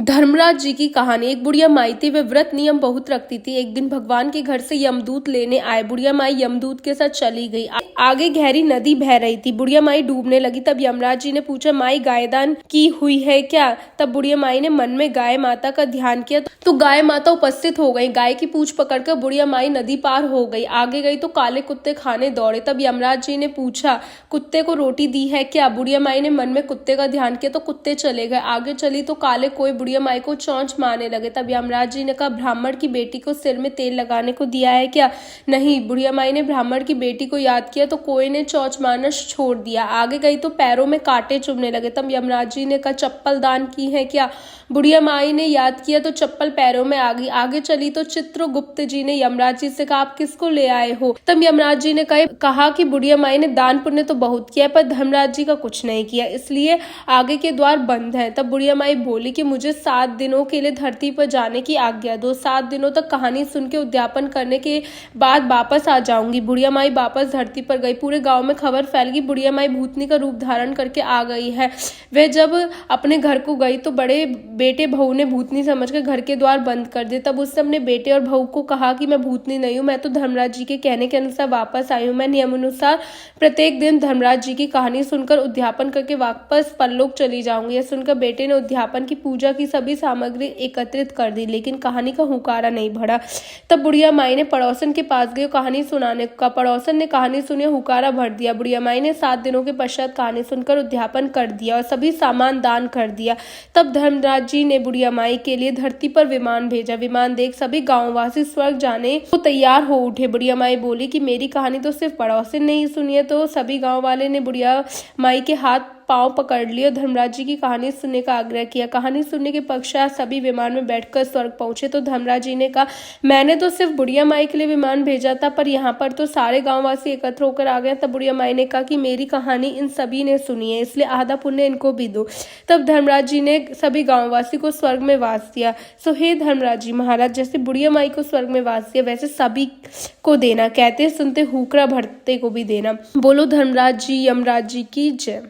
धर्मराज जी की कहानी। एक बुढ़िया माई थी, वे व्रत नियम बहुत रखती थी। एक दिन भगवान के घर से यमदूत लेने आए। बुढ़िया माई यमदूत के साथ चली गई। आगे गहरी नदी बह रही थी। बुढ़िया माई डूबने लगी। तब यमराज जी ने पूछा, माई गायदान की हुई है क्या? तब बुढ़िया माई ने मन में गाय माता का ध्यान किया तो गाय माता उपस्थित हो गई। गाय की पूंछ पकड़कर बुढ़िया माई नदी पार हो गई। आगे गई तो काले कुत्ते खाने दौड़े। तब यमराज जी ने पूछा, कुत्ते को रोटी दी है क्या? बुढ़िया माई ने मन में कुत्ते का ध्यान किया तो कुत्ते चले गए। आगे चली तो काले कोई बुढ़िया माई को चोंच मारने लगे। तब यमराज जी ने कहा, ब्राह्मण की बेटी को सिर में तेल लगाने को दिया है क्या? नहीं। बुढ़िया माई ने ब्राह्मण की बेटी को याद किया तो कोई ने चोंच मारना छोड़ दिया। आगे गई तो पैरों में कांटे चुभने लगे। तब यमराज जी ने कहा, चप्पल दान की है क्या? बुढ़िया माई ने याद किया तो चप्पल पैरों में आ गई। आगे चली तो चित्रगुप्त जी ने यमराज जी से कहा, आप किसको ले आए हो? तब यमराज जी ने कहा कि बुढ़िया माई ने दान पुण्य तो बहुत किया पर धर्मराज जी का कुछ नहीं किया, इसलिए आगे के द्वार बंद हैं। तब बुढ़िया माई बोली कि मुझे 7 दिनों के लिए धरती पर जाने की आज्ञा दो। 7 दिनों तक कहानी सुन के उद्यापन करने के बाद वापस आ जाऊंगी। बुढ़िया माई वापस धरती पर गई। पूरे गांव में खबर फैल गई, बुढ़िया माई भूतनी का रूप धारण करके आ गई है। वे जब अपने घर को गई तो बड़े बेटे बहू ने भूतनी समझकर घर के द्वार बंद कर दिए। तब उसने अपने बेटे और बहू को कहा कि मैं भूतनी नहीं हूँ, मैं तो धर्मराज जी के कहने के अनुसार वापस आई हूँ। मैं नियमानुसार प्रत्येक दिन धर्मराज जी की कहानी सुनकर उद्यापन करके वापस परलोक चली जाऊंगी। यह सुनकर बेटे ने उद्यापन की पूजा की सभी सामग्री एकत्रित कर दी, लेकिन कहानी का हुकारा नहीं बढ़ा। तब बुढ़िया माई ने पड़ोसन के पास गई कहानी सुनाने का। पड़ोसन ने कहानी सुनी, हुकारा भर दिया। बुढ़िया माई ने 7 दिनों के पश्चात कहानी सुनकर उद्यापन कर दिया और सभी सामान दान कर दिया। तब धर्मराज जी ने बुढ़िया माई के लिए धरती पर विमान भेजा। विमान देख सभी गांववासी स्वर्ग जाने को तैयार हो उठे। बुढ़िया माई बोली कि मेरी कहानी तो सिर्फ पड़ोसन ने ही सुनी है। तो सभी गांव वाले ने बुढ़िया माई के हाथ पांव पकड़ लिए और धर्मराज जी की कहानी सुनने का आग्रह किया। कहानी सुनने के पश्चात सभी विमान में बैठकर स्वर्ग पहुंचे। तो धर्मराज जी ने कहा, मैंने तो सिर्फ बुढ़िया माई के लिए विमान भेजा था, पर यहाँ पर तो सारे गांववासी एकत्र होकर आ गए। तब बुढ़िया माई ने कहा कि मेरी कहानी इन सभी ने सुनी है, इसलिए आधा पुण्य इनको भी दो। तब धर्मराज जी ने सभी गांववासी को स्वर्ग में वास दिया। सो हे धर्मराज जी महाराज, जैसे बुढ़िया माई को स्वर्ग में वास दिया वैसे सभी को देना। कहते सुनते हुकरा भरते को भी देना। बोलो धर्मराज जी यमराज जी की जय।